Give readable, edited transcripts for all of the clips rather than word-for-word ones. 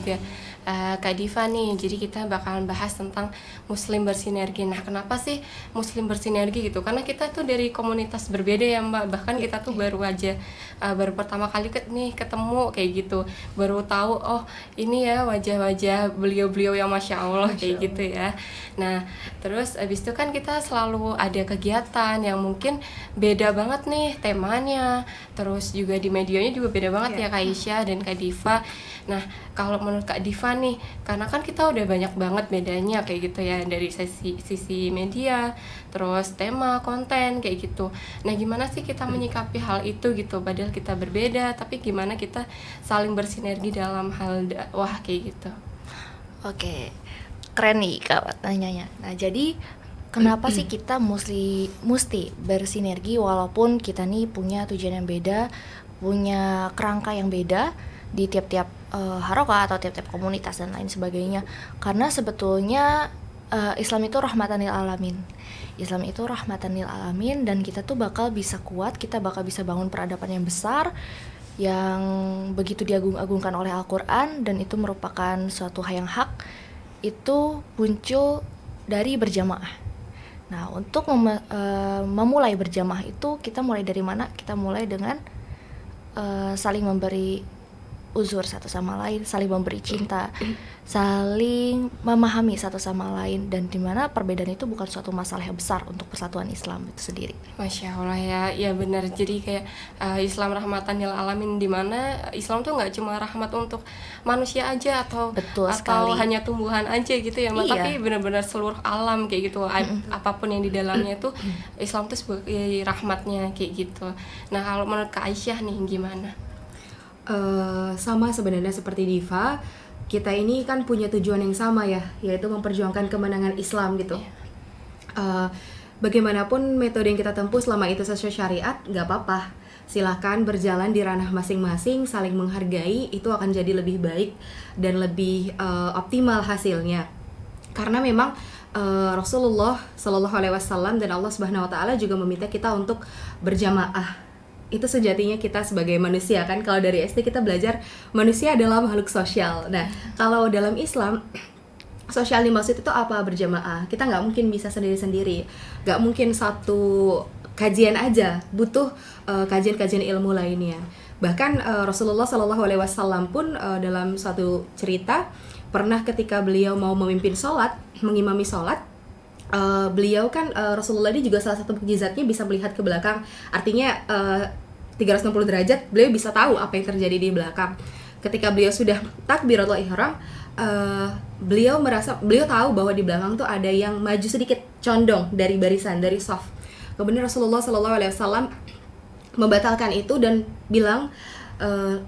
juga Kak Diva nih. Jadi kita bakalan bahas tentang Muslim bersinergi. Nah, kenapa sih Muslim bersinergi gitu? Karena kita tuh dari komunitas berbeda ya Mbak. Bahkan kita tuh baru aja baru pertama kali ketemu kayak gitu. Baru tahu oh ini ya wajah-wajah beliau-beliau yang Masya Allah kayak gitu ya. Nah, terus abis itu kan kita selalu ada kegiatan yang mungkin beda banget nih temanya. Terus juga di medianya juga beda banget ya Kak Aisyah dan Kak Diva. Nah, kalau menurut Kak Diva nih, karena kan kita udah banyak banget bedanya kayak gitu ya, dari sisi media, terus tema, konten kayak gitu. Nah, gimana sih kita menyikapi hal itu gitu? Padahal kita berbeda, tapi gimana kita saling bersinergi dalam hal dakwah kayak gitu? Oke, keren nih Kak tanyanya. Nah, jadi kenapa sih kita mesti bersinergi walaupun kita nih punya tujuan yang beda, punya kerangka yang beda di tiap-tiap harokah atau tiap-tiap komunitas dan lain sebagainya. Karena sebetulnya Islam itu rahmatan lil alamin. Islam itu rahmatan lil alamin, dan kita tuh bakal bisa kuat, kita bakal bisa bangun peradaban yang besar yang begitu diagung-agungkan oleh Al-Quran, dan itu merupakan suatu hal yang hak, itu muncul dari berjamaah. Nah, untuk memulai berjamaah itu kita mulai dari mana? Kita mulai dengan saling memberi uzur satu sama lain, saling memberi cinta, saling memahami satu sama lain, dan dimana perbedaan itu bukan suatu masalah yang besar untuk persatuan Islam itu sendiri. Masya Allah ya benar. Jadi kayak Islam rahmatan lil alamin, dimana Islam tuh nggak cuma rahmat untuk manusia aja atau hanya tumbuhan aja gitu ya Mbak, tapi benar-benar seluruh alam kayak gitu. Apapun yang di dalamnya itu Islam tuh sebagai rahmatnya kayak gitu. Nah, kalau menurut Kak Aisyah nih gimana? Sama sebenarnya seperti Diva, kita ini kan punya tujuan yang sama ya, yaitu memperjuangkan kemenangan Islam gitu. Bagaimanapun metode yang kita tempuh selama itu sesuai syariat, nggak apa-apa. Silahkan berjalan di ranah masing-masing, saling menghargai, itu akan jadi lebih baik dan lebih optimal hasilnya. Karena memang Rasulullah Shallallahu Alaihi Wasallam dan Allah Subhanahu Wa Taala juga meminta kita untuk berjamaah. Itu sejatinya kita sebagai manusia kan, kalau dari SD kita belajar manusia adalah makhluk sosial. Nah, kalau dalam Islam sosial dimaksud itu apa? Berjamaah. Kita nggak mungkin bisa sendiri-sendiri, nggak mungkin satu kajian aja, butuh kajian-kajian ilmu lainnya. Bahkan Rasulullah Shallallahu Alaihi Wasallam pun dalam satu cerita pernah ketika beliau mau memimpin sholat, mengimami sholat, beliau kan Rasulullah ini juga salah satu mukjizatnya bisa melihat ke belakang, artinya 360 derajat beliau bisa tahu apa yang terjadi di belakang. Ketika beliau sudah takbiratul ihram, beliau tahu bahwa di belakang tuh ada yang maju sedikit, condong dari barisan, dari shaf. Kemudian Rasulullah Shallallahu Alaihi Wasallam membatalkan itu dan bilang,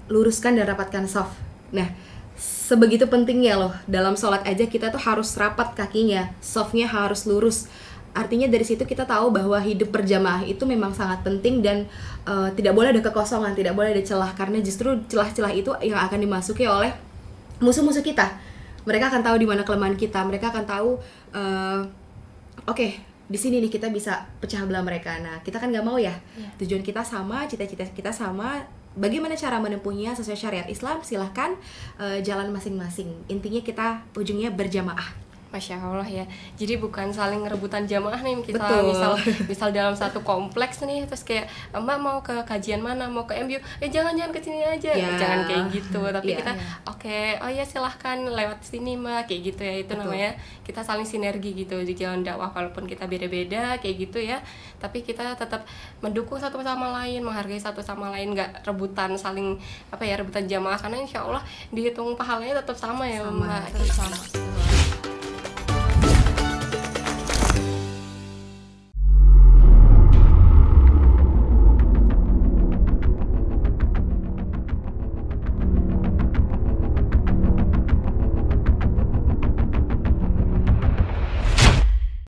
luruskan dan rapatkan shaf. Nah, sebegitu pentingnya loh, dalam sholat aja kita tuh harus rapat kakinya, shafnya harus lurus. Artinya dari situ kita tahu bahwa hidup berjamaah itu memang sangat penting, dan tidak boleh ada kekosongan, tidak boleh ada celah, karena justru celah-celah itu yang akan dimasuki oleh musuh-musuh kita. Mereka akan tahu di mana kelemahan kita, mereka akan tahu oke, di sini nih kita bisa pecah belah mereka. Nah, kita kan nggak mau ya, tujuan kita sama, cita-cita kita sama. Bagaimana cara menempuhnya sesuai syariat Islam? Silahkan jalan masing-masing. Intinya kita ujungnya berjamaah. Masya Allah ya. Jadi bukan saling rebutan jamaah nih kita. Betul. misal dalam satu kompleks nih, terus kayak Mbak mau ke kajian mana, mau ke MBU, jangan ke sini aja. Jangan kayak gitu. Tapi kita oke, oh ya silahkan lewat sini Mbak, kayak gitu ya. Itu betul. Namanya kita saling sinergi gitu di jalan dakwah, walaupun kita beda-beda kayak gitu ya. Tapi kita tetap mendukung satu sama lain, menghargai satu sama lain, nggak rebutan rebutan jamaah, karena insya Allah dihitung pahalanya tetap sama ya Mbak. Tetap sama.